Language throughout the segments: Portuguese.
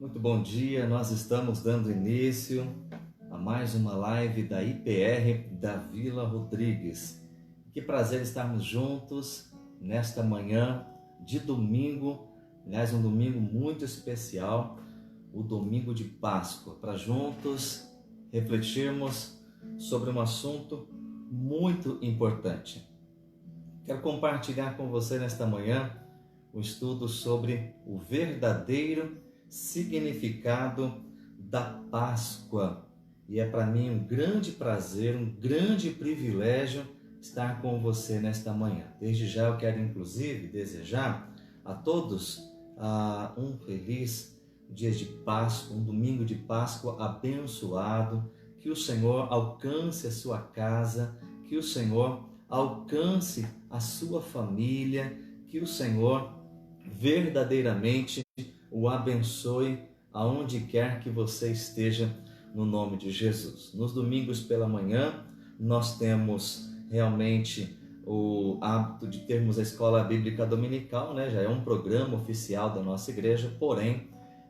Muito bom dia, nós estamos dando início a mais uma live da IPR da Vila Rodrigues. Que prazer estarmos juntos nesta manhã de domingo, aliás, um domingo muito especial, o domingo de Páscoa, para juntos refletirmos sobre um assunto muito importante. Quero compartilhar com você nesta manhã um estudo sobre o verdadeiro significado da Páscoa. E é para mim um grande prazer, um grande privilégio estar com você nesta manhã. Desde já eu quero inclusive desejar a todos um feliz dia de Páscoa, um domingo de Páscoa abençoado, que o Senhor alcance a sua casa, que o Senhor alcance a sua família, que o Senhor verdadeiramente o abençoe aonde quer que você esteja, no nome de Jesus. Nos domingos pela manhã, nós temos realmente o hábito de termos a escola bíblica dominical, né? Já é um programa oficial da nossa igreja, porém,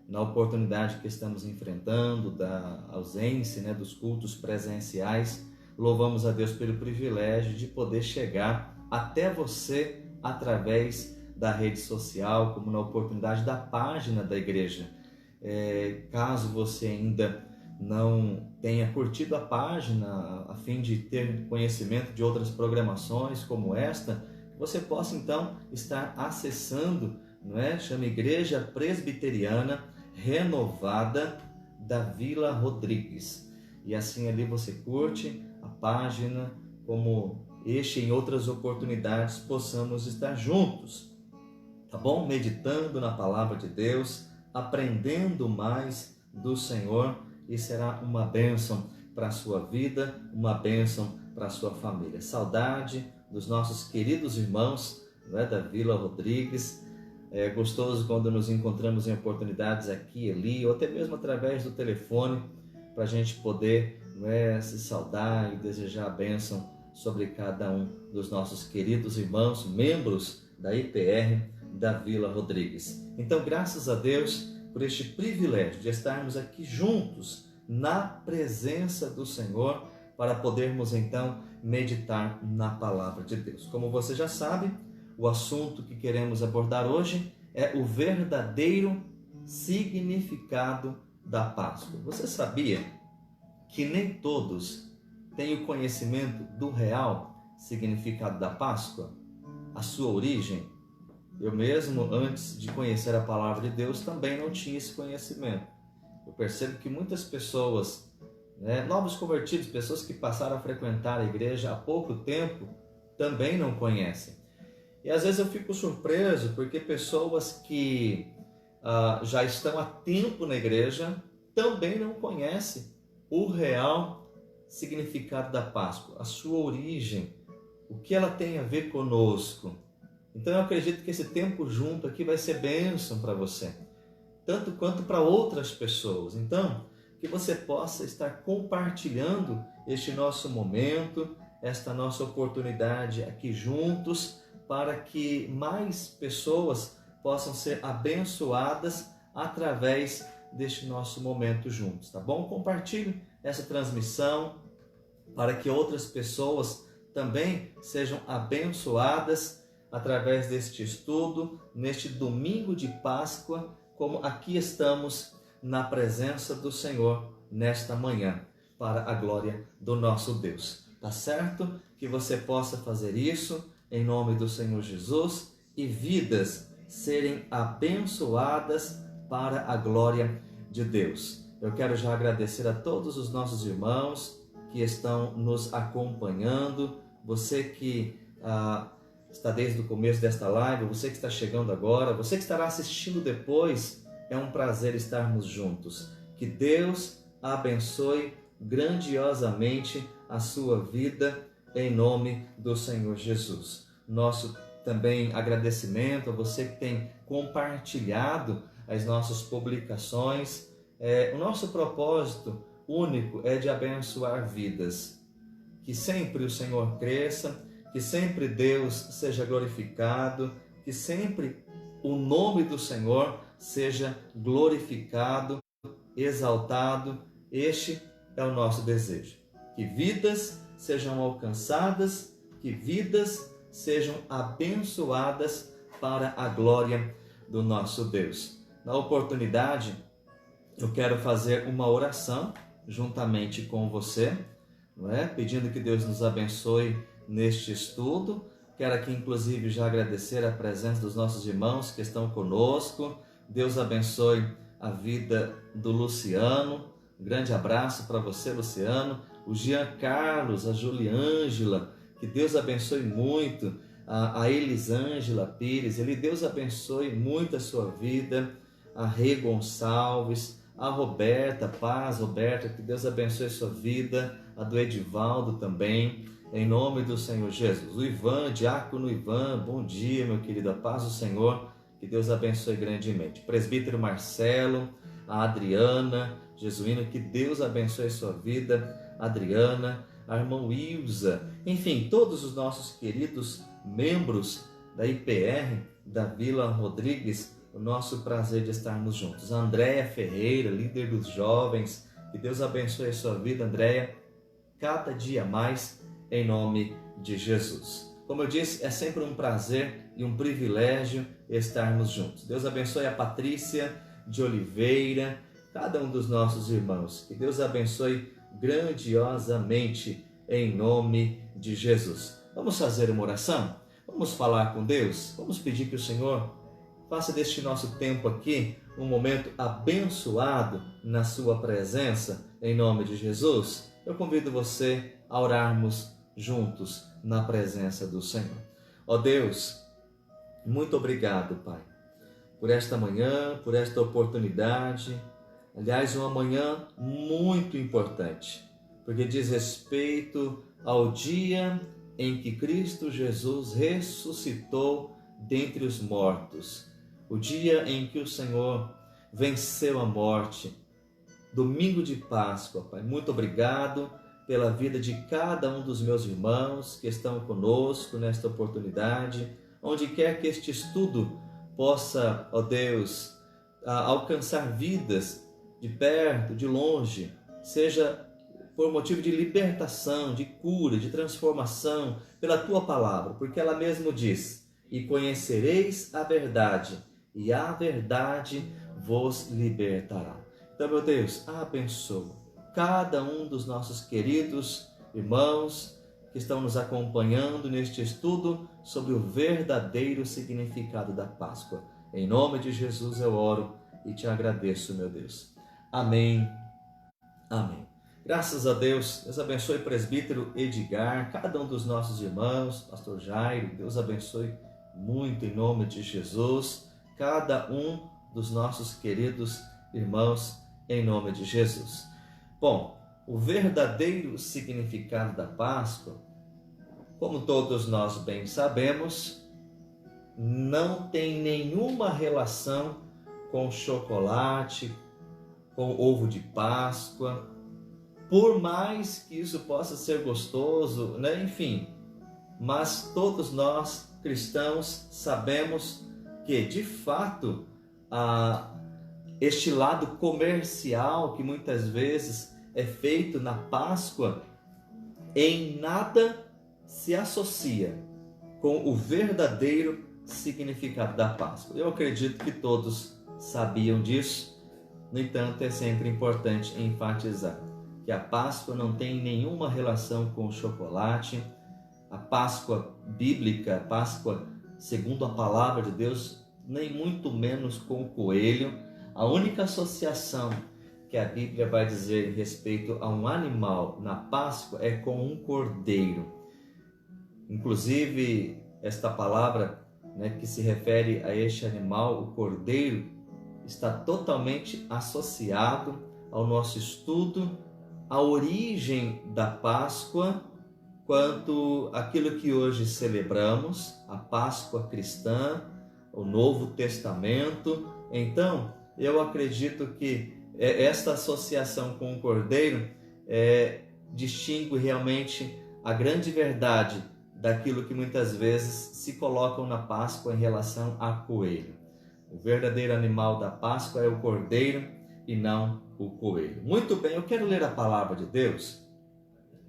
na oportunidade que estamos enfrentando da ausência, né, dos cultos presenciais, louvamos a Deus pelo privilégio de poder chegar até você através da rede social, como na oportunidade da página da igreja. Caso você ainda não tenha curtido a página, a fim de ter conhecimento de outras programações como esta, você possa então estar acessando, não é? Chama Igreja Presbiteriana Renovada da Vila Rodrigues. E assim ali você curte a página, como este e em outras oportunidades possamos estar juntos, tá bom? Meditando na palavra de Deus, aprendendo mais do Senhor, e será uma bênção para a sua vida, uma bênção para a sua família. Saudade dos nossos queridos irmãos, não é, da Vila Rodrigues. É gostoso quando nos encontramos em oportunidades aqui e ali, ou até mesmo através do telefone, para a gente poder, não é, se saudar e desejar a bênção sobre cada um dos nossos queridos irmãos, membros da IPR da Vila Rodrigues. Então, graças a Deus por este privilégio de estarmos aqui juntos na presença do Senhor para podermos então meditar na palavra de Deus. Como você já sabe, o assunto que queremos abordar hoje é o verdadeiro significado da Páscoa. Você sabia que nem todos têm o conhecimento do real significado da Páscoa, a sua origem? Eu mesmo, antes de conhecer a palavra de Deus, também não tinha esse conhecimento. Eu percebo que muitas pessoas, né, novos convertidos, pessoas que passaram a frequentar a igreja há pouco tempo, também não conhecem. E às vezes eu fico surpreso porque pessoas que já estão há tempo na igreja também não conhecem o real significado da Páscoa, a sua origem, o que ela tem a ver conosco. Então eu acredito que esse tempo junto aqui vai ser bênção para você, tanto quanto para outras pessoas. Então, que você possa estar compartilhando este nosso momento, esta nossa oportunidade aqui juntos, para que mais pessoas possam ser abençoadas através deste nosso momento juntos, tá bom? Compartilhe essa transmissão para que outras pessoas também sejam abençoadas através deste estudo, neste domingo de Páscoa, como aqui estamos na presença do Senhor nesta manhã, para a glória do nosso Deus. Tá certo? Que você possa fazer isso em nome do Senhor Jesus e vidas serem abençoadas para a glória de Deus. Eu quero já agradecer a todos os nossos irmãos que estão nos acompanhando, você que está desde o começo desta live, você que está chegando agora, você que estará assistindo depois, é um prazer estarmos juntos. Que Deus abençoe grandiosamente a sua vida em nome do Senhor Jesus. Nosso também agradecimento a você que tem compartilhado as nossas publicações. O nosso propósito único é de abençoar vidas. Que sempre o Senhor cresça, que sempre Deus seja glorificado, que sempre o nome do Senhor seja glorificado, exaltado. Este é o nosso desejo. Que vidas sejam alcançadas, que vidas sejam abençoadas para a glória do nosso Deus. Na oportunidade, eu quero fazer uma oração juntamente com você, não é? Pedindo que Deus nos abençoe neste estudo. Quero aqui, inclusive, já agradecer a presença dos nossos irmãos que estão conosco. Deus abençoe a vida do Luciano. Um grande abraço para você, Luciano. O Jean Carlos, a Juliângela. Que Deus abençoe muito. A Elisângela Pires. Deus abençoe muito a sua vida. A Rê Gonçalves. A Roberta Paz. Roberta, que Deus abençoe a sua vida. A do Edivaldo também. Em nome do Senhor Jesus. O Ivan, Diácono Ivan, bom dia, meu querido. A paz do Senhor, que Deus abençoe grandemente. Presbítero Marcelo, a Adriana, Jesuíno, que Deus abençoe a sua vida. Adriana, a irmã Ilza, enfim, todos os nossos queridos membros da IPR, da Vila Rodrigues, o nosso prazer de estarmos juntos. A Andréia Ferreira, líder dos jovens, que Deus abençoe a sua vida, Andréia, cada dia mais, em nome de Jesus. Como eu disse, é sempre um prazer e um privilégio estarmos juntos. Deus abençoe a Patrícia de Oliveira, cada um dos nossos irmãos. Que Deus abençoe grandiosamente em nome de Jesus. Vamos fazer uma oração? Vamos falar com Deus? Vamos pedir que o Senhor faça deste nosso tempo aqui um momento abençoado na sua presença, em nome de Jesus. Eu convido você a orarmos juntos na presença do Senhor. Ó Deus, muito obrigado, Pai, por esta manhã, por esta oportunidade. Aliás, uma manhã muito importante, porque diz respeito ao dia em que Cristo Jesus ressuscitou dentre os mortos, o dia em que o Senhor venceu a morte, domingo de Páscoa, Pai. Muito obrigado pela vida de cada um dos meus irmãos que estão conosco nesta oportunidade, onde quer que este estudo possa, ó Deus, alcançar vidas de perto, de longe, seja por motivo de libertação, de cura, de transformação, pela Tua palavra, porque ela mesmo diz: e conhecereis a verdade, e a verdade vos libertará. Então, meu Deus, abençoa cada um dos nossos queridos irmãos que estão nos acompanhando neste estudo sobre o verdadeiro significado da Páscoa. Em nome de Jesus eu oro e te agradeço, meu Deus. Amém. Amém. Graças a Deus. Deus abençoe o presbítero Edgar, cada um dos nossos irmãos, pastor Jairo, Deus abençoe muito em nome de Jesus, cada um dos nossos queridos irmãos em nome de Jesus. Bom, o verdadeiro significado da Páscoa, como todos nós bem sabemos, não tem nenhuma relação com chocolate, com ovo de Páscoa, por mais que isso possa ser gostoso, né? Enfim, mas todos nós cristãos sabemos que, de fato, este lado comercial que muitas vezes é feito na Páscoa, em nada se associa com o verdadeiro significado da Páscoa. Eu acredito que todos sabiam disso, no entanto, é sempre importante enfatizar que a Páscoa não tem nenhuma relação com o chocolate. A Páscoa bíblica, a Páscoa segundo a palavra de Deus, nem muito menos com o coelho. A única associação que a Bíblia vai dizer em respeito a um animal na Páscoa é com um cordeiro. Inclusive, esta palavra, que se refere a este animal, o cordeiro, está totalmente associado ao nosso estudo, à origem da Páscoa, quanto aquilo que hoje celebramos, a Páscoa cristã, o Novo Testamento. Então, eu acredito que esta associação com o cordeiro distingue realmente a grande verdade daquilo que muitas vezes se colocam na Páscoa em relação a coelho. O verdadeiro animal da Páscoa é o cordeiro e não o coelho. Muito bem, eu quero ler a palavra de Deus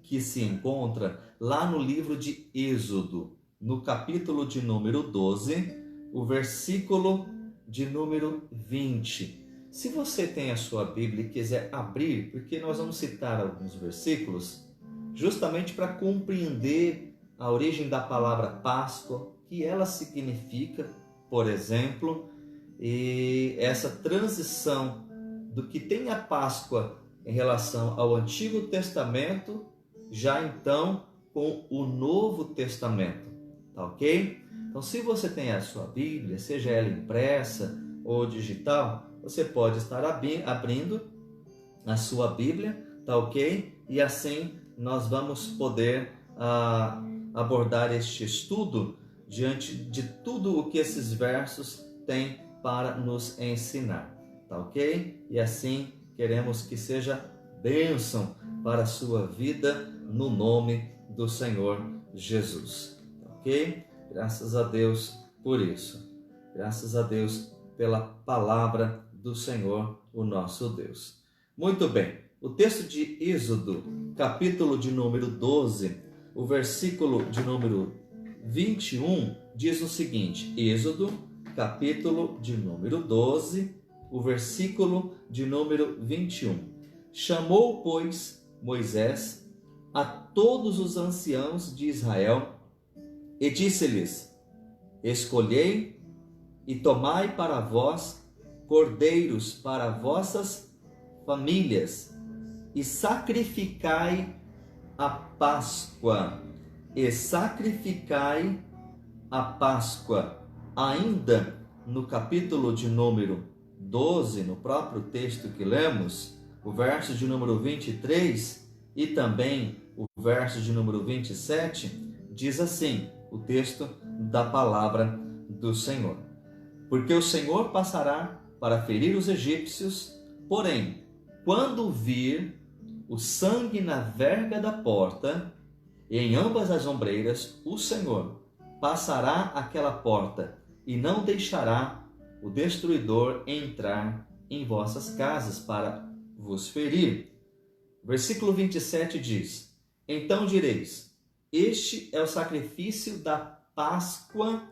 que se encontra lá no livro de Êxodo, no capítulo de número 12, o versículo de número 20. Se você tem a sua Bíblia e quiser abrir, porque nós vamos citar alguns versículos, justamente para compreender a origem da palavra Páscoa, o que ela significa, por exemplo, e essa transição do que tem a Páscoa em relação ao Antigo Testamento, já então com o Novo Testamento, tá ok? Então, se você tem a sua Bíblia, seja ela impressa ou digital, você pode estar abrindo a sua Bíblia, tá ok? E assim nós vamos poder abordar este estudo diante de tudo o que esses versos têm para nos ensinar, tá ok? E assim queremos que seja bênção para a sua vida no nome do Senhor Jesus, tá ok? Graças a Deus por isso, graças a Deus pela palavra do Senhor, o nosso Deus. Muito bem, o texto de Êxodo, capítulo de número 12, o versículo de número 21, diz o seguinte: Êxodo, capítulo de número 12, o versículo de número 21. Chamou, pois, Moisés a todos os anciãos de Israel e disse-lhes: Escolhei e tomai para vós cordeiros para vossas famílias e sacrificai a Páscoa. E sacrificai a Páscoa. Ainda no capítulo de número 12, no próprio texto que lemos, o verso de número 23 e também o verso de número 27, diz assim o texto da palavra do Senhor: Porque o Senhor passará para ferir os egípcios, porém, quando vir o sangue na verga da porta e em ambas as ombreiras, o Senhor passará aquela porta e não deixará o destruidor entrar em vossas casas para vos ferir. Versículo 27 diz: Então direis: Este é o sacrifício da Páscoa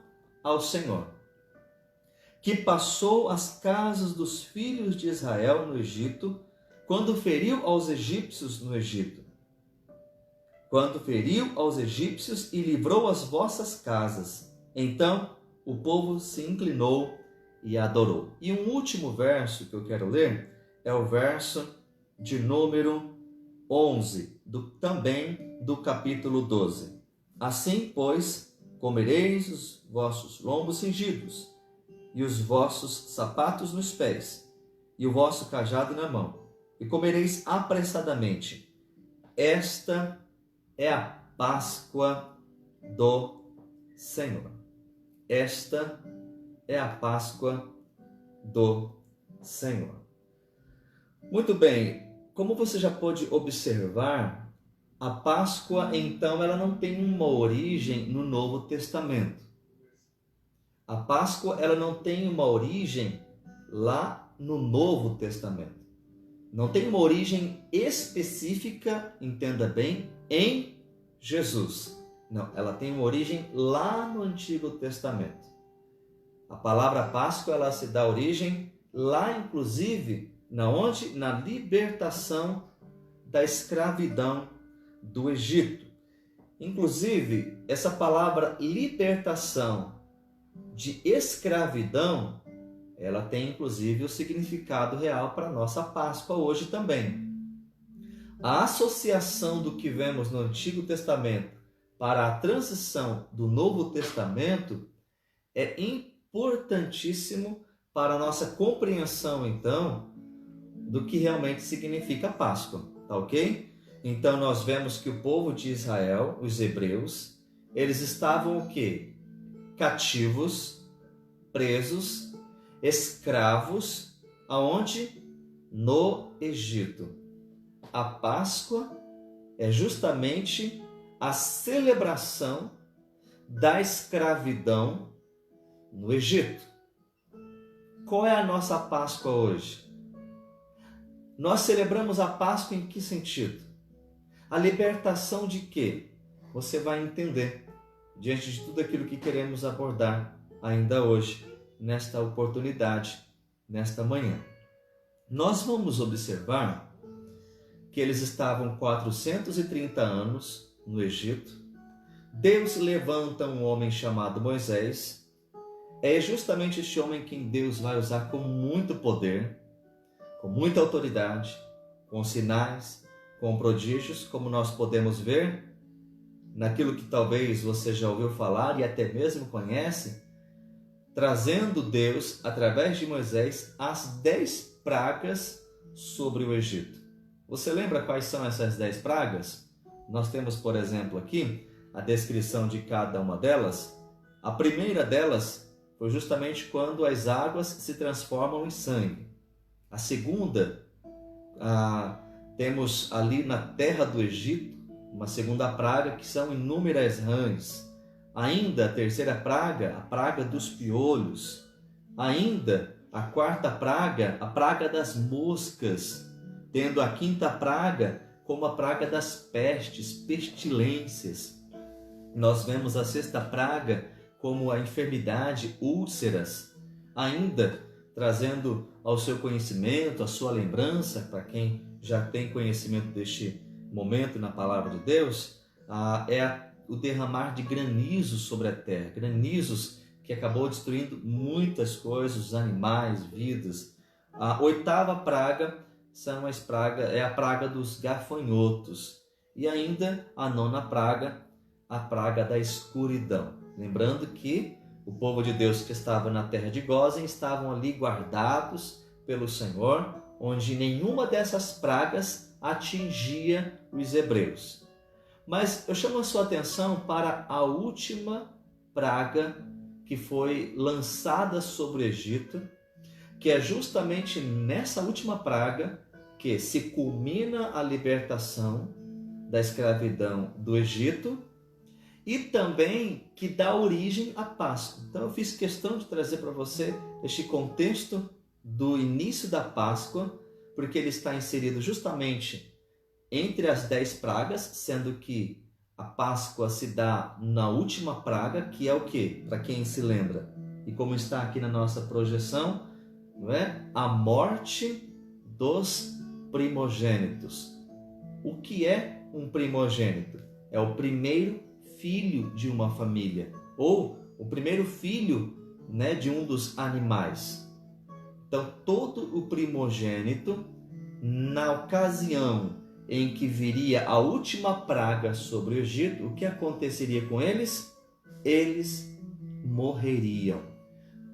ao Senhor, que passou as casas dos filhos de Israel no Egito, quando feriu aos egípcios no Egito. Quando feriu aos egípcios e livrou as vossas casas. Então o povo se inclinou e adorou. E um último verso que eu quero ler é o verso de número 11, também do capítulo 12. Assim, pois, comereis os vossos lombos cingidos, e os vossos sapatos nos pés, e o vosso cajado na mão, e comereis apressadamente. Esta é a Páscoa do Senhor. Esta é a Páscoa do Senhor. Muito bem, como você já pôde observar, a Páscoa, então, ela não tem uma origem no Novo Testamento. A Páscoa, ela não tem uma origem lá no Novo Testamento. Não tem uma origem específica, entenda bem, em Jesus. Não, ela tem uma origem lá no Antigo Testamento. A palavra Páscoa, ela se dá origem lá, inclusive, na libertação da escravidão do Egito. Inclusive, essa palavra libertação de escravidão, ela tem inclusive o significado real para a nossa Páscoa hoje também. A associação do que vemos no Antigo Testamento para a transição do Novo Testamento é importantíssimo para a nossa compreensão, então, do que realmente significa Páscoa, tá ok? Então nós vemos que o povo de Israel, os hebreus, eles estavam o quê? Cativos, presos, escravos, aonde? No Egito. A Páscoa é justamente a celebração da escravidão no Egito. qual é a nossa Páscoa hoje? Nós celebramos a Páscoa em que sentido? A libertação de quê? Você vai entender diante de tudo aquilo que queremos abordar ainda hoje, nesta oportunidade, nesta manhã. Nós vamos observar que eles estavam 430 anos no Egito. Deus levanta um homem chamado Moisés. É justamente este homem quem Deus vai usar com muito poder, com muita autoridade, com sinais, com prodígios, como nós podemos ver naquilo que talvez você já ouviu falar e até mesmo conhece, trazendo Deus, através de Moisés, as 10 pragas sobre o Egito. Você lembra quais são essas 10 pragas? Nós temos, por exemplo, aqui a descrição de cada uma delas. A primeira delas foi justamente quando as águas se transformam em sangue. A segunda, temos ali na terra do Egito, uma segunda praga que são inúmeras rãs. Ainda a terceira praga, a praga dos piolhos. Ainda a quarta praga, a praga das moscas. Tendo a quinta praga como a praga das pestes, pestilências. Nós vemos a sexta praga como a enfermidade, úlceras. Ainda trazendo ao seu conhecimento, à sua lembrança, para quem já tem conhecimento deste momento na palavra de Deus, o derramar de granizos sobre a terra, granizos que acabou destruindo muitas coisas, os animais, vidas. A oitava praga é a praga dos gafanhotos. E ainda a nona praga, a praga da escuridão. Lembrando que o povo de Deus que estava na terra de Gósen estavam ali guardados pelo Senhor, onde nenhuma dessas pragas atingia os hebreus. Mas eu chamo a sua atenção para a última praga que foi lançada sobre o Egito, que é justamente nessa última praga que se culmina a libertação da escravidão do Egito e também que dá origem à Páscoa. Então eu fiz questão de trazer para você este contexto do início da Páscoa, porque ele está inserido justamente entre as 10 pragas, sendo que a Páscoa se dá na última praga, que é o quê? Para quem se lembra, e como está aqui na nossa projeção, não é? A morte dos primogênitos. O que é um primogênito? É o primeiro filho de uma família, ou o primeiro filho, né, de um dos animais. Então, todo o primogênito, na ocasião em que viria a última praga sobre o Egito, o que aconteceria com eles? Eles morreriam.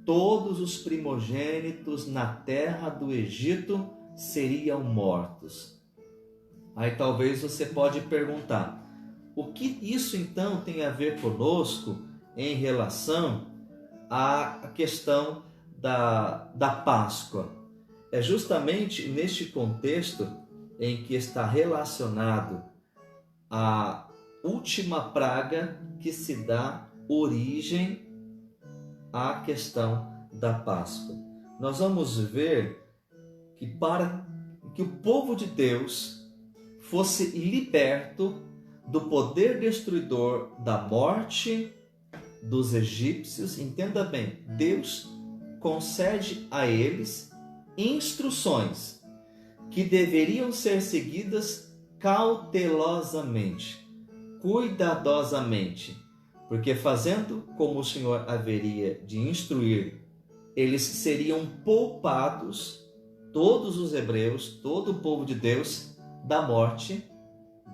Todos os primogênitos na terra do Egito seriam mortos. Aí talvez você pode perguntar, o que isso então tem a ver conosco em relação à questão da Páscoa? É justamente neste contexto em que está relacionado a última praga que se dá origem à questão da Páscoa. Nós vamos ver que para que o povo de Deus fosse liberto do poder destruidor da morte dos egípcios, entenda bem, Deus concede a eles instruções que deveriam ser seguidas cautelosamente, cuidadosamente, porque fazendo como o Senhor haveria de instruir, eles seriam poupados, todos os hebreus, todo o povo de Deus, da morte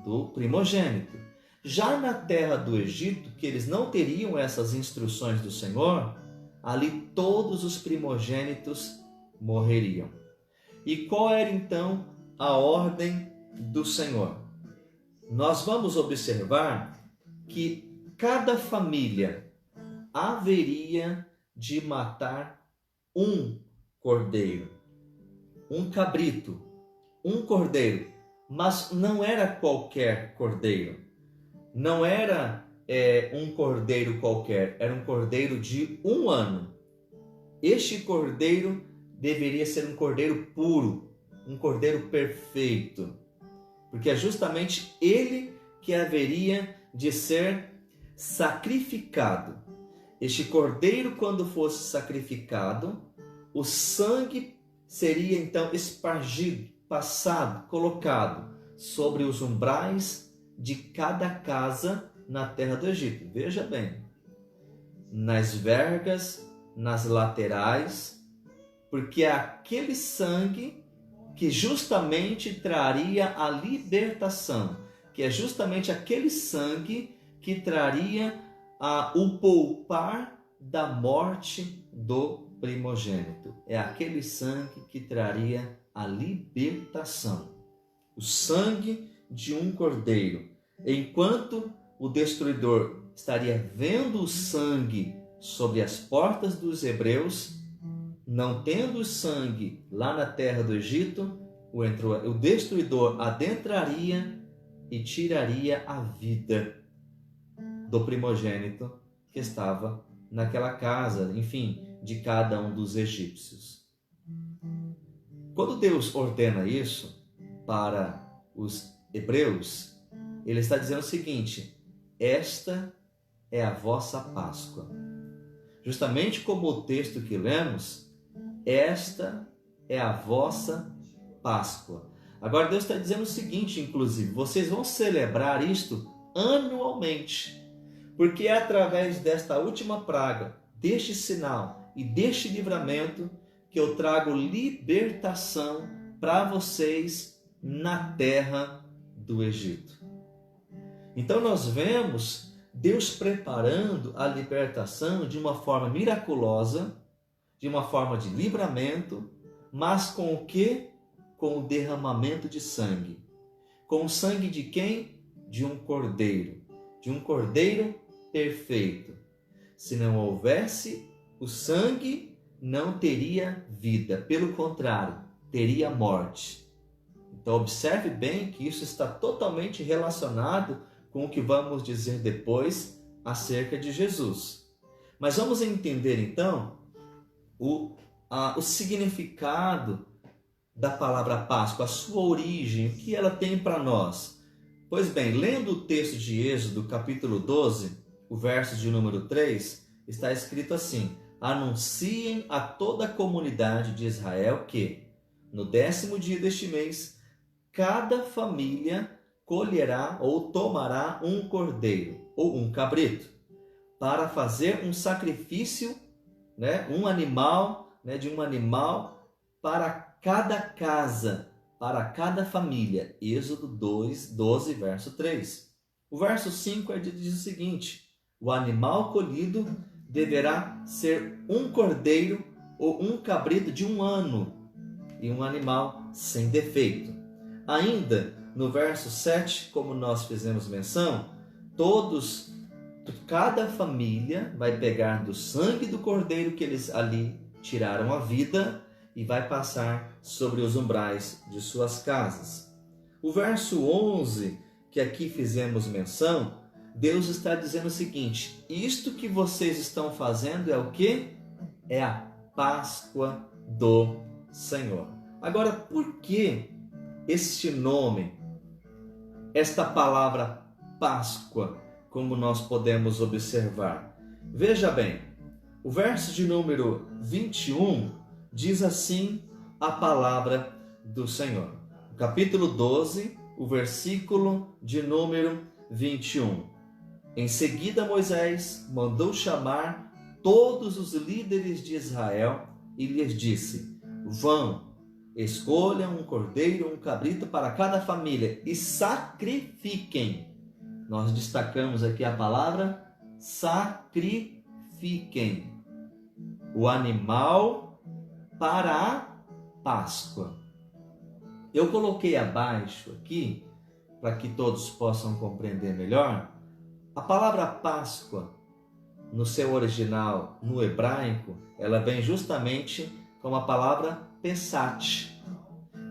do primogênito. Já na terra do Egito, que eles não teriam essas instruções do Senhor, ali todos os primogênitos morreriam. E qual era então a ordem do Senhor? Nós vamos observar que cada família haveria de matar um cordeiro, um cabrito, um cordeiro, mas não era qualquer cordeiro, não era um cordeiro qualquer, era um cordeiro de 1 ano. este cordeiro deveria ser um cordeiro puro, um cordeiro perfeito, porque é justamente ele que haveria de ser sacrificado. Este cordeiro, quando fosse sacrificado, o sangue seria então espargido, passado, colocado sobre os umbrais de cada casa na terra do Egito. Veja bem, nas vergas, nas laterais, porque é aquele sangue que justamente traria a libertação, que é justamente aquele sangue que traria o poupar da morte do primogênito. É aquele sangue que traria a libertação. O sangue de um cordeiro. Enquanto o destruidor estaria vendo o sangue sobre as portas dos hebreus, não tendo o sangue lá na terra do Egito, o destruidor adentraria e tiraria a vida do primogênito que estava naquela casa, enfim, de cada um dos egípcios. Quando Deus ordena isso para os hebreus, ele está dizendo o seguinte: esta é a vossa Páscoa. Justamente como o texto que lemos, esta é a vossa Páscoa. Agora Deus está dizendo o seguinte, inclusive, vocês vão celebrar isto anualmente, porque é através desta última praga, deste sinal e deste livramento que eu trago libertação para vocês na terra do Egito. Então nós vemos Deus preparando a libertação de uma forma miraculosa, de uma forma de livramento, mas com o quê? Com o derramamento de sangue. Com o sangue de quem? De um cordeiro perfeito. Se não houvesse o sangue, não teria vida, pelo contrário, teria morte. Então observe bem que isso está totalmente relacionado com o que vamos dizer depois acerca de Jesus. Mas vamos entender então o significado da palavra Páscoa, a sua origem, o que ela tem para nós. Pois bem, lendo o texto de Êxodo, capítulo 12, o verso de número 3, está escrito assim: anunciem a toda a comunidade de Israel que, no 10º dia deste mês, cada família colherá ou tomará um cordeiro ou um cabrito para fazer um sacrifício, um animal, de um animal para cada casa, para cada família. Êxodo 12, verso 3. O verso 5 diz o seguinte: o animal colhido deverá ser um cordeiro ou um cabrito de 1 ano e um animal sem defeito. Ainda no verso 7, como nós fizemos menção, cada família vai pegar do sangue do cordeiro que eles ali tiraram a vida e vai passar sobre os umbrais de suas casas. O verso 11, que aqui fizemos menção, Deus está dizendo o seguinte: isto que vocês estão fazendo é o quê? É a Páscoa do Senhor. Agora, por que este nome, esta palavra Páscoa, como nós podemos observar? Veja bem, o verso de número 21 diz assim a palavra do Senhor. O capítulo 12, o versículo de número 21. Em seguida Moisés mandou chamar todos os líderes de Israel e lhes disse: vão, escolham um cordeiro, um cabrito para cada família e sacrifiquem. Nós destacamos aqui a palavra sacrifiquem o animal para a Páscoa. Eu coloquei abaixo aqui, para que todos possam compreender melhor, a palavra Páscoa, no seu original, no hebraico, ela vem justamente com a palavra Pesach,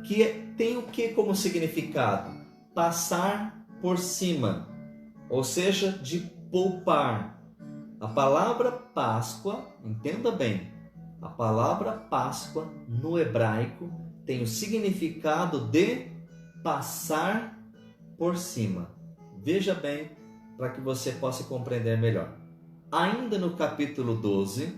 que tem o que como significado? Passar por cima, ou seja, de poupar. A palavra Páscoa, entenda bem, A palavra Páscoa no hebraico tem o significado de passar por cima. Veja bem, para que você possa compreender melhor. Ainda no capítulo 12,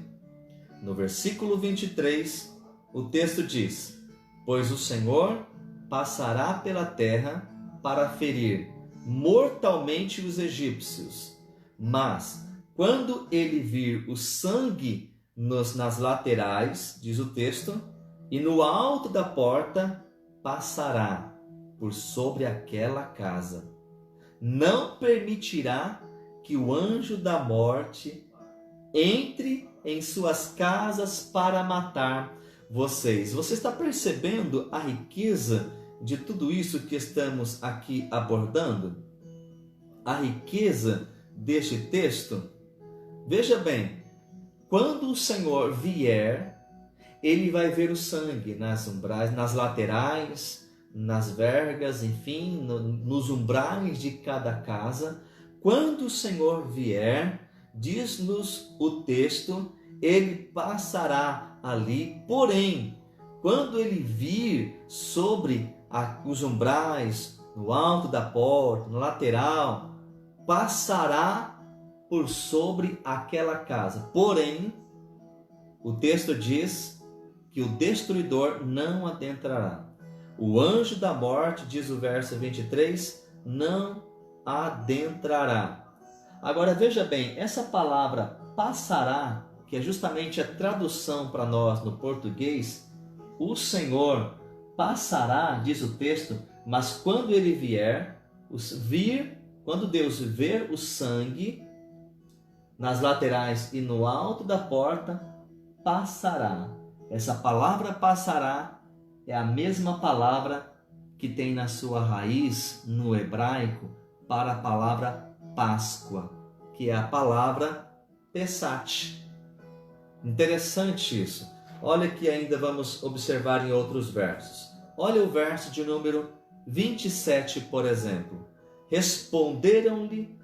no versículo 23, o texto diz: pois o Senhor passará pela terra para ferir mortalmente os egípcios, mas quando ele vir o sangue nas laterais, diz o texto, e no alto da porta, passará por sobre aquela casa. Não permitirá que o anjo da morte entre em suas casas para matar vocês. Você está percebendo a riqueza de tudo isso que estamos aqui abordando? A riqueza deste texto? Veja bem, quando o Senhor vier, ele vai ver o sangue nas umbrais, nas laterais, nas vergas, enfim, nos umbrais de cada casa. Quando o Senhor vier, diz-nos o texto, ele passará ali, porém, quando ele vir sobre os umbrais, no alto da porta, no lateral, passará por sobre aquela casa. Porém, o texto diz que o destruidor não adentrará. O anjo da morte, diz o verso 23, não adentrará. Agora veja bem, essa palavra passará, que é justamente a tradução para nós no português, o Senhor passará, diz o texto, mas quando ele vier, quando Deus ver o sangue nas laterais e no alto da porta, passará. Essa palavra passará é a mesma palavra que tem na sua raiz no hebraico para a palavra Páscoa, que é a palavra Pesach. Interessante isso. Olha que ainda vamos observar em outros versos. Olha o verso de número 27, por exemplo. Responderam-lhe,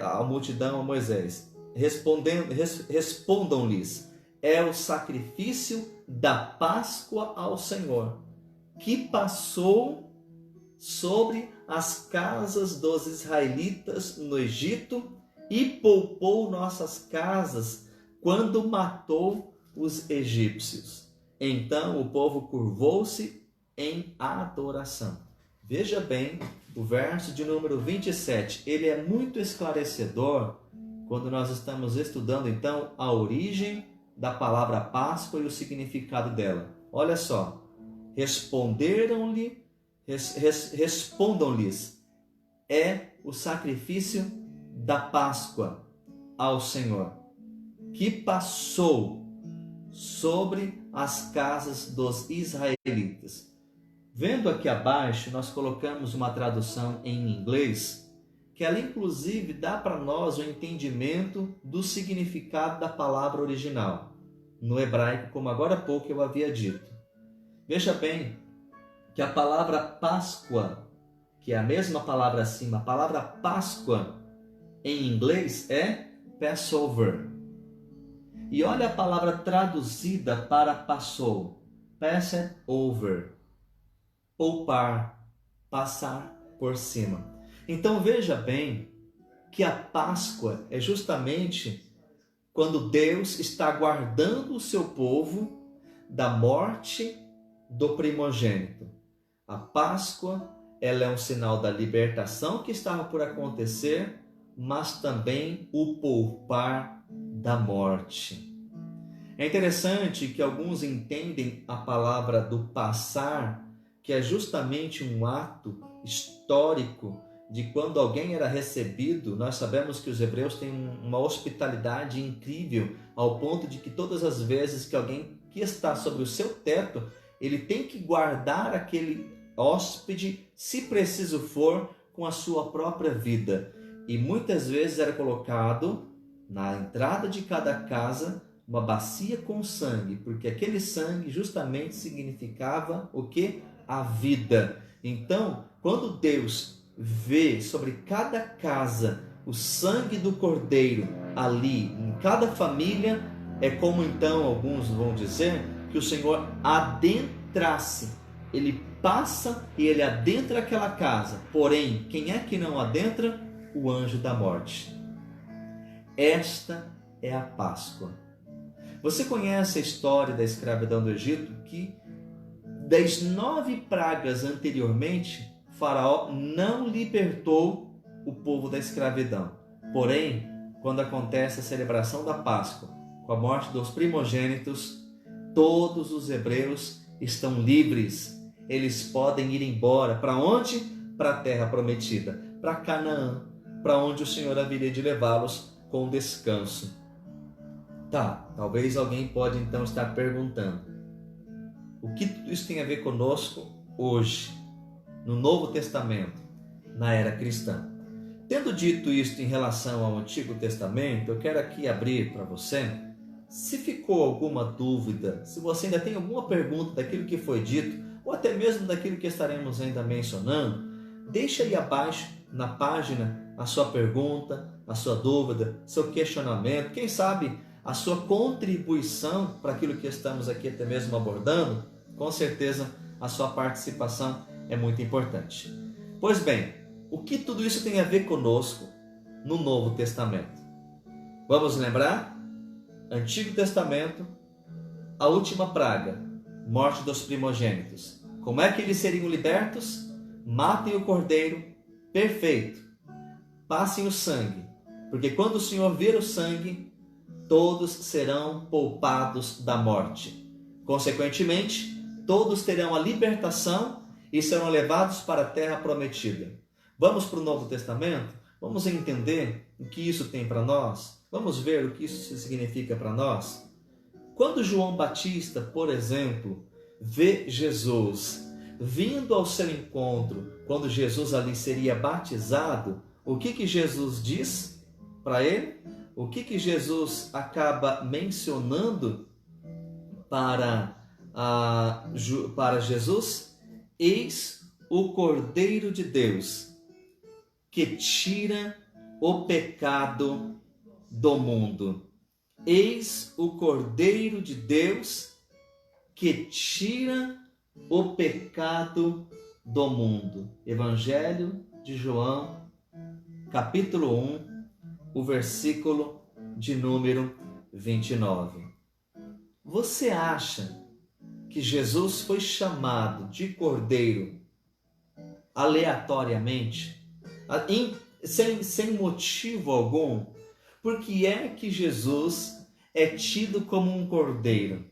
a multidão a Moisés, respondam-lhes, é o sacrifício da Páscoa ao Senhor, que passou sobre as casas dos israelitas no Egito e poupou nossas casas quando matou os egípcios. Então o povo curvou-se em adoração. Veja bem o verso de número 27. Ele é muito esclarecedor quando nós estamos estudando então a origem da palavra Páscoa e o significado dela. Olha só. Respondam-lhes, é o sacrifício da Páscoa ao Senhor, que passou sobre as casas dos israelitas. Vendo aqui abaixo, nós colocamos uma tradução em inglês, que ela inclusive dá para nós o entendimento do significado da palavra original, no hebraico, como agora há pouco eu havia dito. Veja bem que a palavra Páscoa, que é a mesma palavra acima, a palavra Páscoa em inglês é Passover. E olha a palavra traduzida para passou, passed over, poupar, passar por cima. Então veja bem que a Páscoa é justamente quando Deus está guardando o seu povo da morte do primogênito. A Páscoa, ela é um sinal da libertação que estava por acontecer, mas também o poupar da morte. É interessante que alguns entendem a palavra do passar, que é justamente um ato histórico de quando alguém era recebido. Nós sabemos que os hebreus têm uma hospitalidade incrível, ao ponto de que todas as vezes que alguém que está sobre o seu teto, ele tem que guardar aquele hóspede, se preciso for, com a sua própria vida. E muitas vezes era colocado na entrada de cada casa uma bacia com sangue, porque aquele sangue justamente significava o que? A vida. Então, quando Deus vê sobre cada casa o sangue do Cordeiro ali, em cada família, É como então alguns vão dizer que o Senhor adentrasse. Ele passa e ele adentra aquela casa. Porém, quem é que não adentra? O anjo da morte. Esta é a Páscoa. Você conhece a história da escravidão do Egito, que das 9 pragas anteriormente, Faraó não libertou o povo da escravidão. Porém, quando acontece a celebração da Páscoa, com a morte dos primogênitos, todos os hebreus estão livres. Eles podem ir embora. Para onde? Para a terra prometida, para Canaã, para onde o Senhor haveria de levá-los com descanso. Tá, talvez alguém pode então estar perguntando: o que tudo isso tem a ver conosco hoje, no Novo Testamento, na era cristã? Tendo dito isto em relação ao Antigo Testamento, eu quero aqui abrir para você. Se ficou alguma dúvida, se você ainda tem alguma pergunta daquilo que foi dito, ou até mesmo daquilo que estaremos ainda mencionando, deixa aí abaixo na página a sua pergunta, a sua dúvida, seu questionamento, quem sabe a sua contribuição para aquilo que estamos aqui até mesmo abordando. Com certeza a sua participação é muito importante. Pois bem, o que tudo isso tem a ver conosco no Novo Testamento? Vamos lembrar? Antigo Testamento, a última praga, morte dos primogênitos. Como é que eles seriam libertos? Matem o cordeiro perfeito, passem o sangue, porque quando o Senhor vir o sangue, todos serão poupados da morte. Consequentemente, todos terão a libertação e serão levados para a terra prometida. Vamos para o Novo Testamento? Vamos entender o que isso tem para nós? Vamos ver o que isso significa para nós? Quando João Batista, por exemplo, vê Jesus vindo ao seu encontro, quando Jesus ali seria batizado, o que Jesus diz para ele? O que Jesus acaba mencionando para Jesus? Eis o Cordeiro de Deus, que tira o pecado do mundo. Eis o Cordeiro de Deus, que tira o pecado do mundo. Evangelho de João, capítulo 1, o versículo de número 29. Você acha que Jesus foi chamado de Cordeiro aleatoriamente, sem motivo algum? Por que é que Jesus é tido como um cordeiro?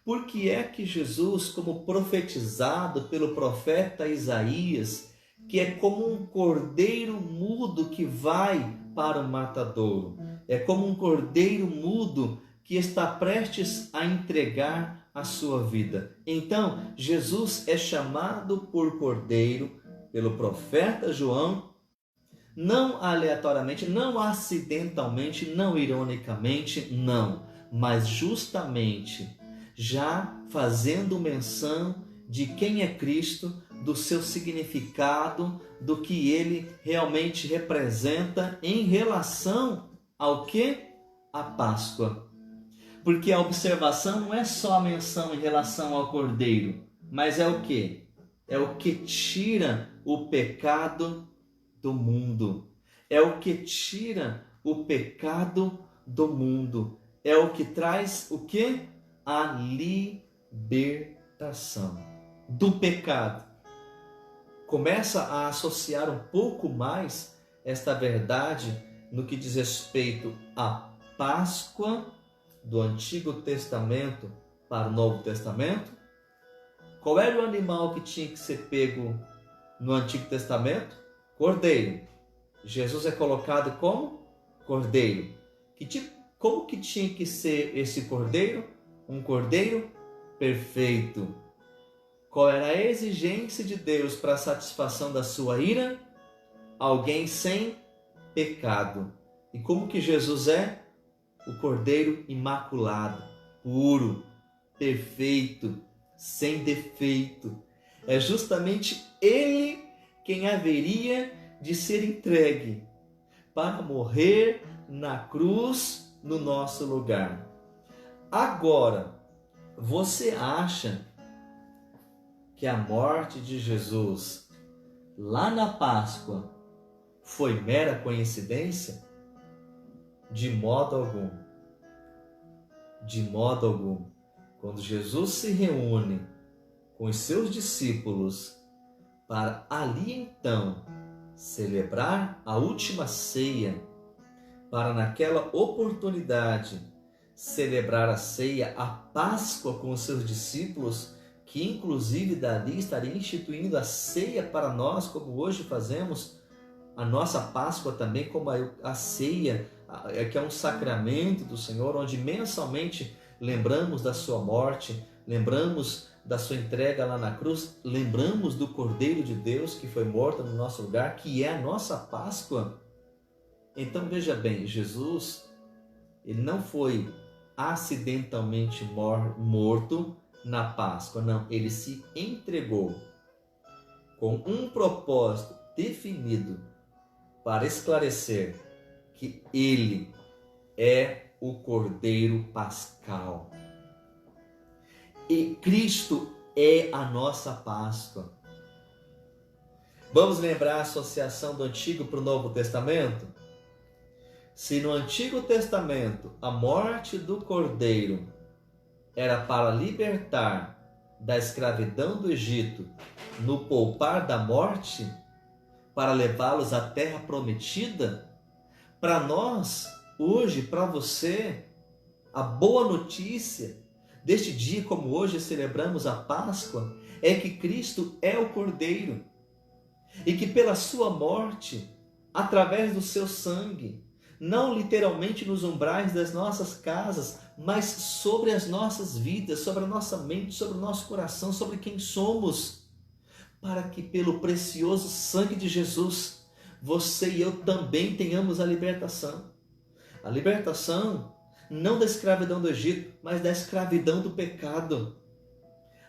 Por que é que Jesus, como profetizado pelo profeta Isaías, que é como um cordeiro mudo que vai para o matadouro, é como um cordeiro mudo que está prestes a entregar a sua vida? Então, Jesus é chamado por cordeiro pelo profeta João, não aleatoriamente, não acidentalmente, não ironicamente, não, mas justamente já fazendo menção de quem é Cristo, do seu significado, do que ele realmente representa em relação ao que? A Páscoa. Porque a observação não é só a menção em relação ao Cordeiro, mas é o que? É o que tira o pecado do mundo. É o que tira o pecado do mundo. É o que traz o que? A libertação do pecado. Começa a associar um pouco mais esta verdade no que diz respeito à Páscoa do Antigo Testamento para o Novo Testamento. Qual era o animal que tinha que ser pego no Antigo Testamento? Cordeiro. Jesus é colocado como cordeiro. Como que tinha que ser esse cordeiro? Um cordeiro perfeito. Qual era a exigência de Deus para a satisfação da sua ira? Alguém sem pecado. E como que Jesus é? O cordeiro imaculado, puro, perfeito, sem defeito. É justamente ele quem haveria de ser entregue para morrer na cruz no nosso lugar. Agora, você acha que a morte de Jesus lá na Páscoa foi mera coincidência? De modo algum. De modo algum. Quando Jesus se reúne com os seus discípulos para ali então celebrar a última ceia, para naquela oportunidade celebrar a ceia, a Páscoa com os seus discípulos, que inclusive dali estaria instituindo a ceia para nós, como hoje fazemos a nossa Páscoa também, como a ceia, que é um sacramento do Senhor, onde mensalmente lembramos da sua morte, lembramos da sua entrega lá na cruz, lembramos do Cordeiro de Deus que foi morto no nosso lugar, que é a nossa Páscoa. Então veja bem, Jesus, ele não foi acidentalmente morto na Páscoa, não, ele se entregou com um propósito definido para esclarecer que ele é o Cordeiro Pascal. E Cristo é a nossa Páscoa. Vamos lembrar a associação do Antigo para o Novo Testamento? Se no Antigo Testamento a morte do Cordeiro era para libertar da escravidão do Egito, no poupar da morte, para levá-los à terra prometida, para nós, hoje, para você, a boa notícia deste dia, como hoje celebramos a Páscoa, é que Cristo é o Cordeiro e que pela sua morte, através do seu sangue, não literalmente nos umbrais das nossas casas, mas sobre as nossas vidas, sobre a nossa mente, sobre o nosso coração, sobre quem somos, para que pelo precioso sangue de Jesus, você e eu também tenhamos a libertação. A libertação não da escravidão do Egito, mas da escravidão do pecado.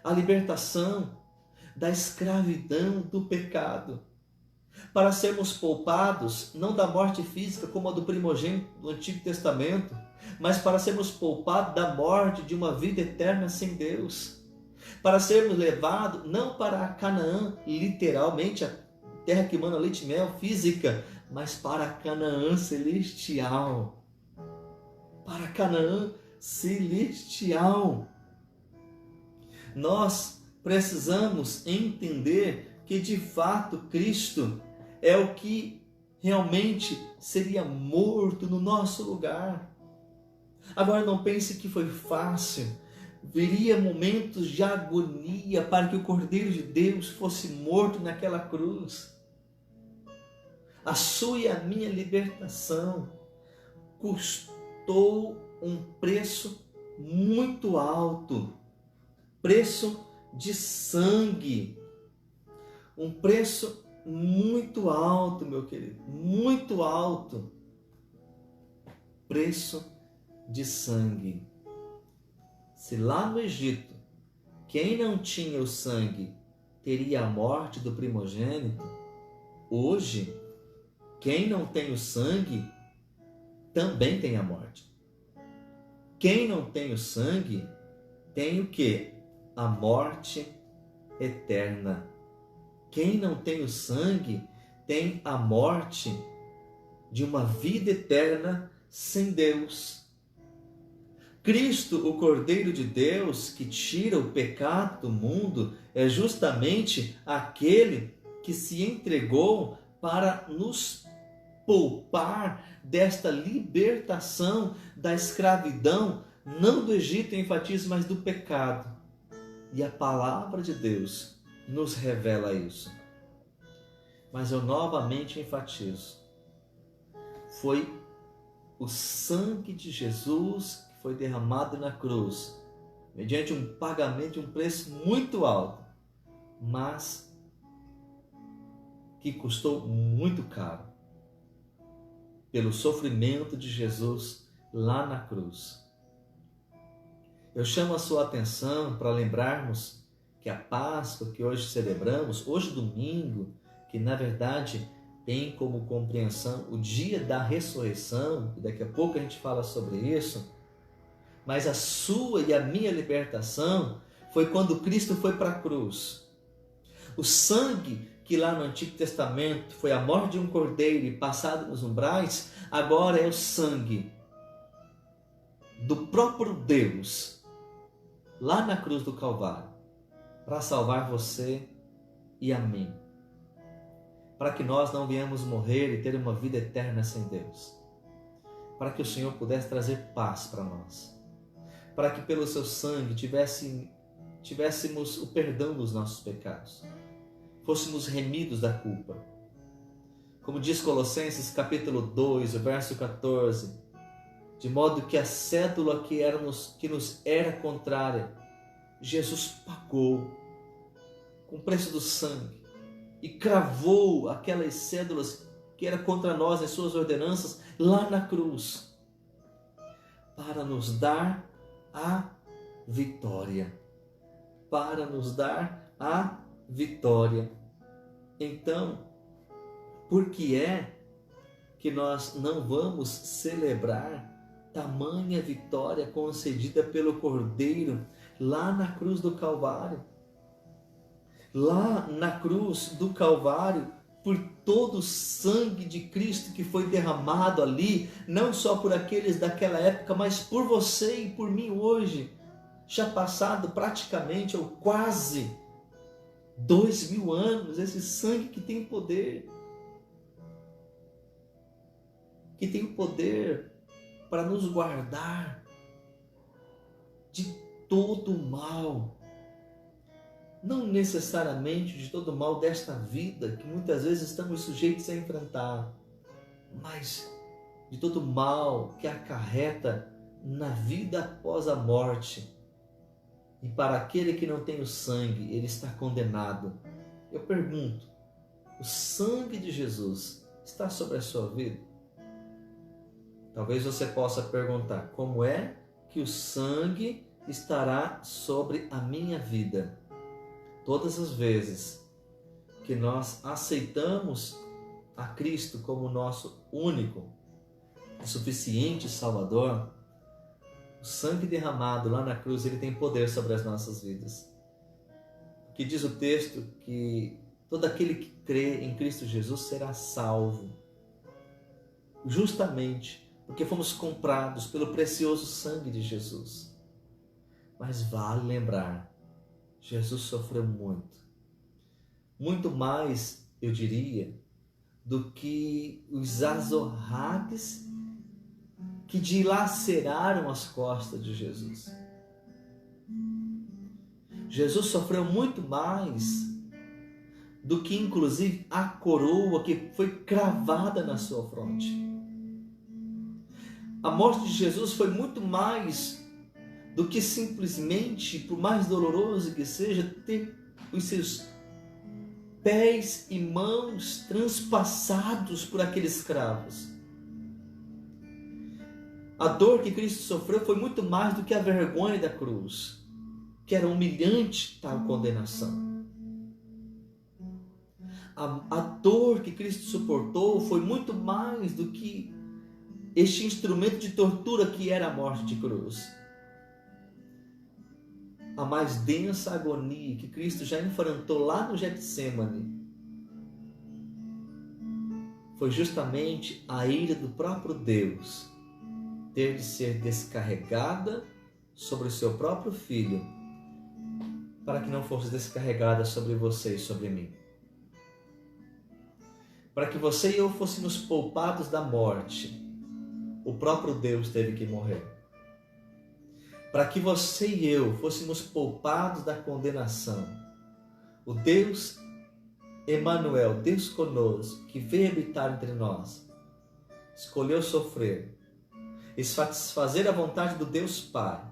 A libertação da escravidão do pecado. Para sermos poupados, não da morte física como a do primogênito do Antigo Testamento, mas para sermos poupados da morte de uma vida eterna sem Deus. Para sermos levados não para a Canaã, literalmente, a terra que mana leite e mel, física, mas para a Canaã celestial. Para a Canaã celestial. Nós precisamos entender que de fato Cristo é o que realmente seria morto no nosso lugar. Agora não pense que foi fácil. Viria momentos de agonia para que o Cordeiro de Deus fosse morto naquela cruz. A sua e a minha libertação custou um preço muito alto. Preço de sangue. Um preço muito alto, meu querido. Muito alto. Preço de sangue. Se lá no Egito, quem não tinha o sangue teria a morte do primogênito, hoje, quem não tem o sangue também tem a morte. Quem não tem o sangue tem o quê? A morte eterna. Quem não tem o sangue tem a morte de uma vida eterna sem Deus. Cristo, o Cordeiro de Deus, que tira o pecado do mundo, é justamente aquele que se entregou para nos poupar desta libertação da escravidão, não do Egito, enfatizo, mas do pecado. E a palavra de Deus nos revela isso. Mas eu novamente enfatizo, foi o sangue de Jesus que foi derramado na cruz, mediante um pagamento de um preço muito alto, mas que custou muito caro, pelo sofrimento de Jesus lá na cruz. Eu chamo a sua atenção para lembrarmos que a Páscoa que hoje celebramos, hoje domingo, que na verdade tem como compreensão o dia da ressurreição, e daqui a pouco a gente fala sobre isso, mas a sua e a minha libertação foi quando Cristo foi para a cruz. O sangue que lá no Antigo Testamento foi a morte de um cordeiro e passado nos umbrais, agora é o sangue do próprio Deus, lá na cruz do Calvário, para salvar você e a mim, para que nós não venhamos morrer e ter uma vida eterna sem Deus, para que o Senhor pudesse trazer paz para nós, para que pelo seu sangue tivéssemos o perdão dos nossos pecados, fôssemos remidos da culpa. Como diz Colossenses capítulo 2, verso 14, de modo que a cédula que nos era contrária, Jesus pagou com o preço do sangue e cravou aquelas cédulas que eram contra nós, as suas ordenanças, lá na cruz, para nos dar a vitória. Para nos dar a vitória. Então, por que é que nós não vamos celebrar tamanha vitória concedida pelo Cordeiro lá na cruz do Calvário? Lá na cruz do Calvário, por todo o sangue de Cristo que foi derramado ali, não só por aqueles daquela época, mas por você e por mim hoje, já passado praticamente ou quase 2000 anos, esse sangue que tem poder, para nos guardar de todo mal, não necessariamente de todo mal desta vida, que muitas vezes estamos sujeitos a enfrentar, mas de todo mal que acarreta na vida após a morte. E para aquele que não tem o sangue, ele está condenado. Eu pergunto, o sangue de Jesus está sobre a sua vida? Talvez você possa perguntar, como é que o sangue estará sobre a minha vida? Todas as vezes que nós aceitamos a Cristo como nosso único e suficiente Salvador, o sangue derramado lá na cruz, ele tem poder sobre as nossas vidas. Que diz o texto que todo aquele que crê em Cristo Jesus será salvo, justamente porque fomos comprados pelo precioso sangue de Jesus. Mas vale lembrar, Jesus sofreu muito, muito mais, eu diria, do que os azorragues que dilaceraram as costas de Jesus. Jesus sofreu muito mais do que, inclusive, a coroa que foi cravada na sua fronte. A morte de Jesus foi muito mais do que simplesmente, por mais doloroso que seja, ter os seus pés e mãos transpassados por aqueles cravos. A dor que Cristo sofreu foi muito mais do que a vergonha da cruz, que era humilhante tal condenação. A dor que Cristo suportou foi muito mais do que este instrumento de tortura que era a morte de cruz. A mais densa agonia que Cristo já enfrentou lá no Getsêmani foi justamente a ira do próprio Deus ter de ser descarregada sobre o seu próprio Filho, para que não fosse descarregada sobre você e sobre mim. Para que você e eu fôssemos poupados da morte, o próprio Deus teve que morrer. Para que você e eu fôssemos poupados da condenação, o Deus Emanuel, Deus conosco, que veio habitar entre nós, escolheu sofrer e satisfazer a vontade do Deus Pai,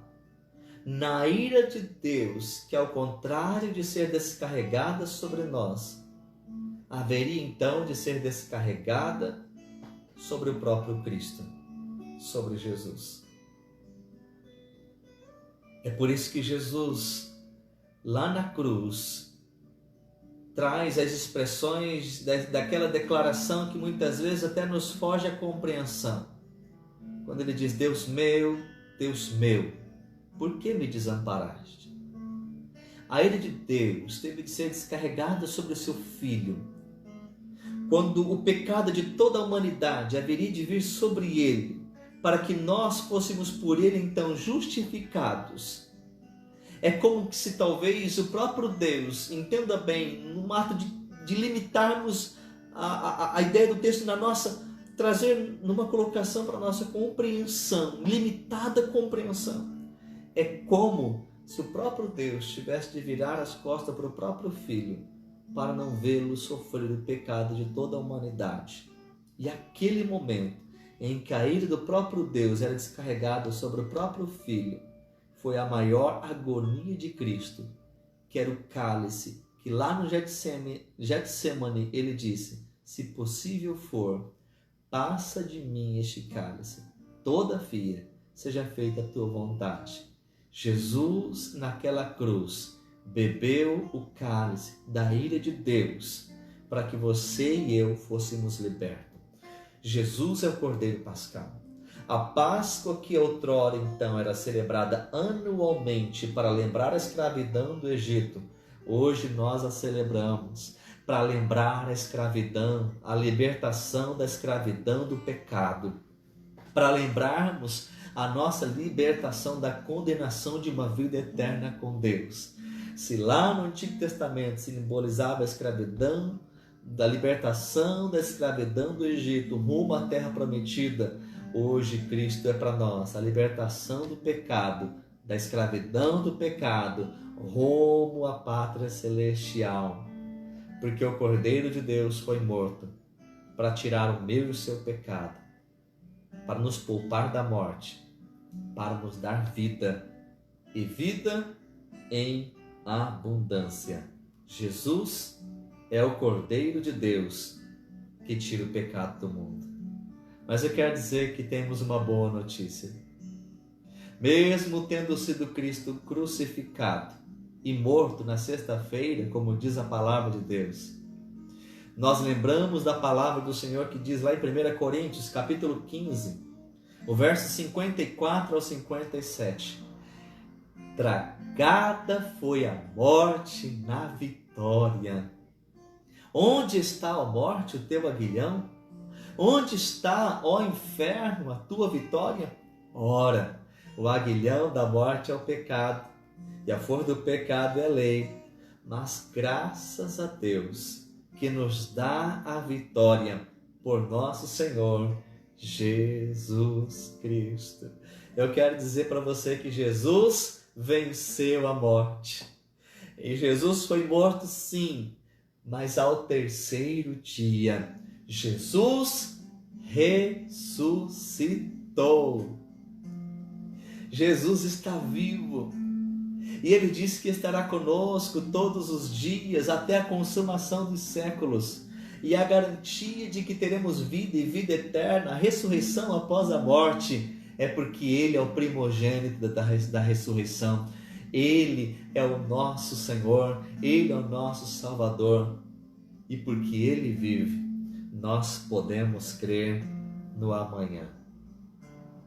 na ira de Deus, que ao contrário de ser descarregada sobre nós, haveria então de ser descarregada sobre o próprio Cristo, sobre Jesus. É por isso que Jesus, lá na cruz, traz as expressões daquela declaração que muitas vezes até nos foge à compreensão. Quando ele diz, Deus meu, por que me desamparaste? A ira de Deus teve de ser descarregada sobre o seu Filho, quando o pecado de toda a humanidade haveria de vir sobre ele, para que nós fôssemos por ele então justificados. É como se talvez o próprio Deus, entenda bem, num ato de limitarmos a ideia do texto na nossa, trazer numa colocação para a nossa compreensão, limitada compreensão. É como se o próprio Deus tivesse de virar as costas para o próprio Filho, para não vê-lo sofrer o pecado de toda a humanidade. E aquele momento em que a ira do próprio Deus era descarregada sobre o próprio Filho, foi a maior agonia de Cristo, que era o cálice, que lá no Getsemane ele disse: se possível for, passa de mim este cálice, todavia seja feita a tua vontade. Jesus naquela cruz bebeu o cálice da ira de Deus, para que você e eu fôssemos libertos. Jesus é o Cordeiro Pascal. A Páscoa que outrora então era celebrada anualmente para lembrar a escravidão do Egito, hoje nós a celebramos para lembrar a escravidão, a libertação da escravidão do pecado, para lembrarmos a nossa libertação da condenação de uma vida eterna com Deus. Se lá no Antigo Testamento simbolizava a escravidão, da libertação da escravidão do Egito rumo à terra prometida, hoje Cristo é para nós a libertação do pecado, da escravidão do pecado, rumo à pátria celestial. Porque o Cordeiro de Deus foi morto para tirar o meu e o seu pecado, para nos poupar da morte, para nos dar vida, e vida em abundância. Jesus é o Cordeiro de Deus que tira o pecado do mundo. Mas eu quero dizer que temos uma boa notícia. Mesmo tendo sido Cristo crucificado e morto na sexta-feira, como diz a palavra de Deus, nós lembramos da palavra do Senhor que diz lá em 1 Coríntios, capítulo 15, o verso 54 ao 57. Tragada foi a morte na vitória. Onde está, ó morte, o teu aguilhão? Onde está, ó inferno, a tua vitória? Ora, o aguilhão da morte é o pecado, e a força do pecado é a lei. Mas graças a Deus, que nos dá a vitória por nosso Senhor Jesus Cristo. Eu quero dizer para você que Jesus venceu a morte. E Jesus foi morto, sim, mas ao terceiro dia, Jesus ressuscitou. Jesus está vivo. E Ele disse que estará conosco todos os dias, até a consumação dos séculos. E a garantia de que teremos vida e vida eterna, a ressurreição após a morte, é porque Ele é o primogênito da ressurreição. Ele é o nosso Senhor, Ele é o nosso Salvador. E porque Ele vive, nós podemos crer no amanhã.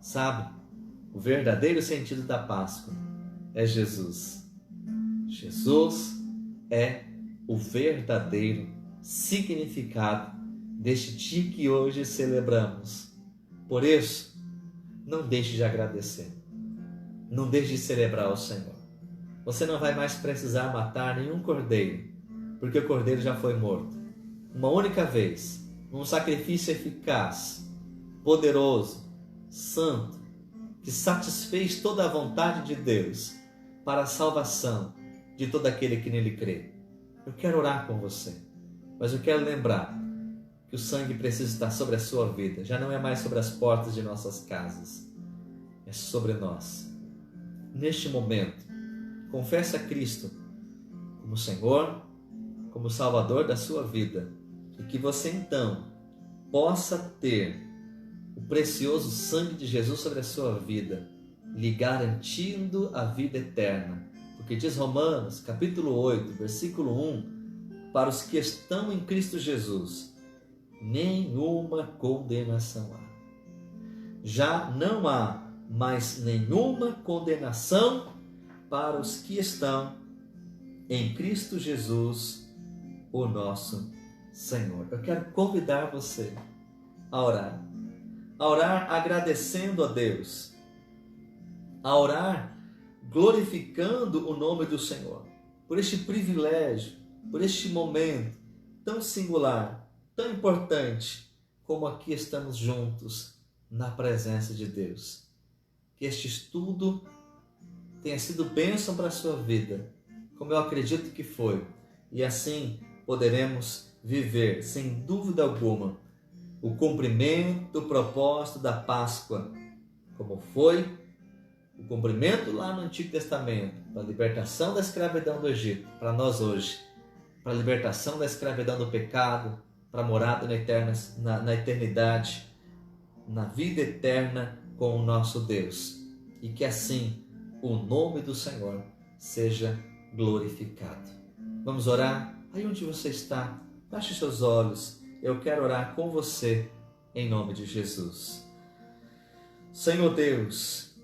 Sabe, o verdadeiro sentido da Páscoa é Jesus. Jesus é o verdadeiro significado deste dia que hoje celebramos. Por isso, não deixe de agradecer. Não deixe de celebrar o Senhor. Você não vai mais precisar matar nenhum cordeiro, porque o cordeiro já foi morto. Uma única vez, um sacrifício eficaz, poderoso, santo, que satisfez toda a vontade de Deus para a salvação de todo aquele que nele crê. Eu quero orar com você, mas eu quero lembrar que o sangue precisa estar sobre a sua vida. Já não é mais sobre as portas de nossas casas, é sobre nós. Neste momento, confesse a Cristo como Senhor, como Salvador da sua vida, e que você então possa ter o precioso sangue de Jesus sobre a sua vida, lhe garantindo a vida eterna. Porque diz Romanos, capítulo 8, versículo 1, para os que estão em Cristo Jesus, nenhuma condenação há. Já não há mas nenhuma condenação para os que estão em Cristo Jesus, o nosso Senhor. Eu quero convidar você a orar agradecendo a Deus, a orar glorificando o nome do Senhor, por este privilégio, por este momento tão singular, tão importante, como aqui estamos juntos na presença de Deus. Que este estudo tenha sido bênção para a sua vida, como eu acredito que foi, e assim poderemos viver, sem dúvida alguma, o cumprimento do propósito da Páscoa, como foi o cumprimento lá no Antigo Testamento, para a libertação da escravidão do Egito, para nós hoje, para a libertação da escravidão do pecado, para a morada na eternidade, na vida eterna com o nosso Deus. E que assim o nome do Senhor seja glorificado. Vamos orar? Aí onde você está, feche seus olhos. Eu quero orar com você em nome de Jesus. Senhor Deus,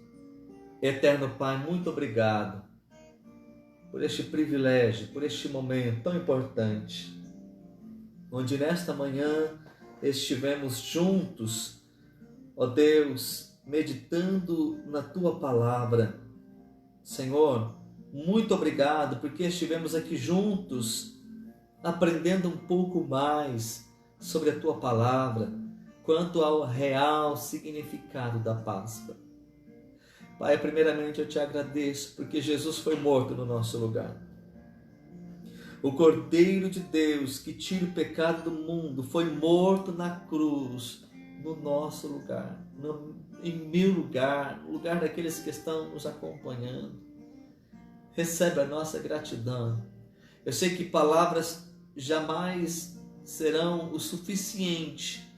eterno Pai, muito obrigado por este privilégio, por este momento tão importante, onde nesta manhã estivemos juntos, ó Deus, meditando na Tua Palavra. Senhor, muito obrigado porque estivemos aqui juntos, aprendendo um pouco mais sobre a Tua Palavra, quanto ao real significado da Páscoa. Pai, primeiramente eu te agradeço porque Jesus foi morto no nosso lugar. O Cordeiro de Deus que tira o pecado do mundo foi morto na cruz, no nosso lugar, em meu lugar, no lugar daqueles que estão nos acompanhando. Recebe a nossa gratidão. Eu sei que palavras jamais serão o suficiente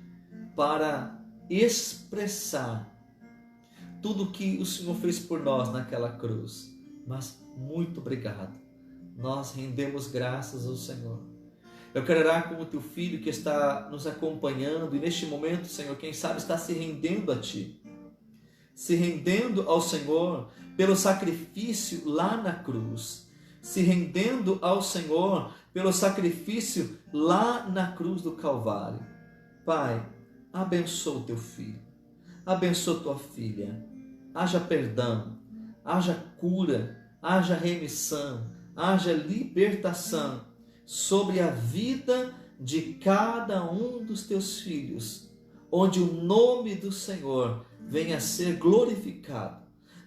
para expressar tudo o que o Senhor fez por nós naquela cruz. Mas muito obrigado. Nós rendemos graças ao Senhor. Eu quero orar com o Teu Filho que está nos acompanhando e neste momento, Senhor, quem sabe está se rendendo a Ti. Se rendendo ao Senhor pelo sacrifício lá na cruz. Se rendendo ao Senhor pelo sacrifício lá na cruz do Calvário. Pai, abençoa o Teu Filho. Abençoa tua filha. Haja perdão, haja cura, haja remissão, haja libertação sobre a vida de cada um dos teus filhos, onde o nome do Senhor venha a ser glorificado.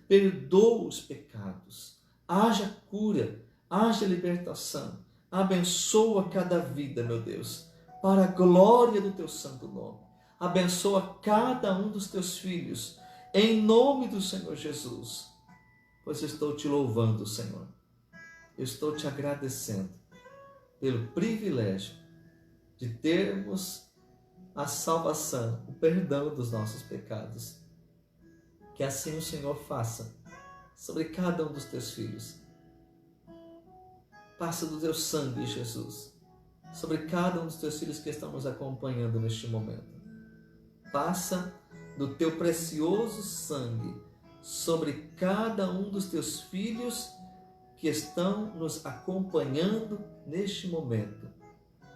Perdoa os pecados, haja cura, haja libertação. Abençoa cada vida, meu Deus, para a glória do teu santo nome. Abençoa cada um dos teus filhos, em nome do Senhor Jesus. Pois eu estou te louvando, Senhor. Eu estou te agradecendo pelo privilégio de termos a salvação, o perdão dos nossos pecados. Que assim o Senhor faça sobre cada um dos teus filhos. Passa do teu sangue, Jesus, sobre cada um dos teus filhos que estão nos acompanhando neste momento. Passa do teu precioso sangue sobre cada um dos teus filhos que estão nos acompanhando neste momento.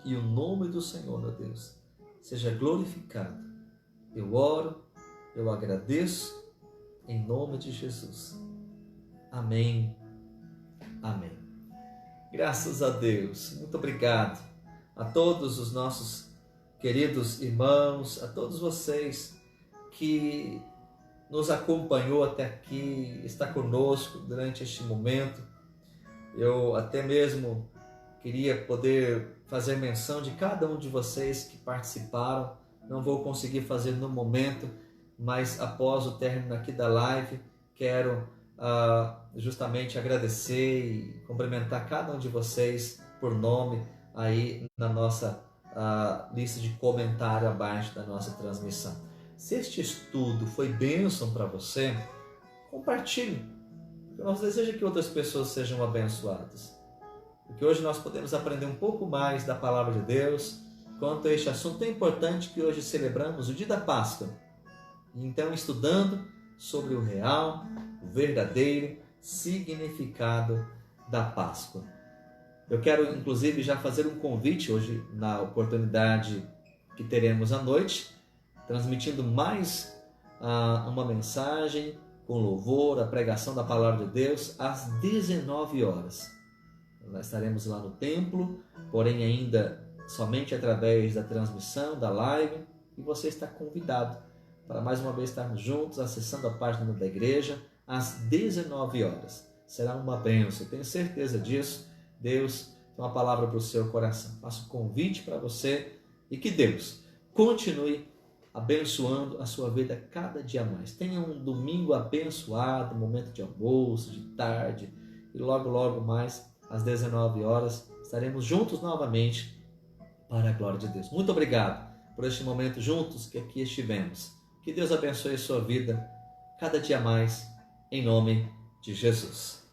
Que o nome do Senhor, meu Deus, seja glorificado. Eu oro, eu agradeço, em nome de Jesus. Amém. Amém. Graças a Deus. Muito obrigado a todos os nossos queridos irmãos, a todos vocês que nos acompanhou até aqui, está conosco durante este momento. Eu até mesmo queria poder fazer menção de cada um de vocês que participaram. Não vou conseguir fazer no momento, mas após o término aqui da live, quero justamente agradecer e cumprimentar cada um de vocês por nome aí na nossa lista de comentário abaixo da nossa transmissão. Se este estudo foi bênção para você, compartilhe. O nosso desejo é que outras pessoas sejam abençoadas. Porque hoje nós podemos aprender um pouco mais da palavra de Deus quanto a este assunto tão importante que hoje celebramos, o dia da Páscoa. Então, estudando sobre o real, o verdadeiro significado da Páscoa. Eu quero, inclusive, já fazer um convite hoje, na oportunidade que teremos à noite, transmitindo mais uma mensagem com louvor, a pregação da Palavra de Deus, às 19 horas. Nós estaremos lá no templo, porém ainda somente através da transmissão, da live, e você está convidado para mais uma vez estarmos juntos, acessando a página da igreja, às 19 horas. Será uma bênção, tenho certeza disso. Deus tem uma palavra para o seu coração. Faço um convite para você e que Deus continue abençoando a sua vida cada dia mais. Tenha um domingo abençoado, momento de almoço, de tarde, e logo mais, às 19 horas, estaremos juntos novamente para a glória de Deus. Muito obrigado por este momento juntos que aqui estivemos. Que Deus abençoe a sua vida cada dia mais, em nome de Jesus.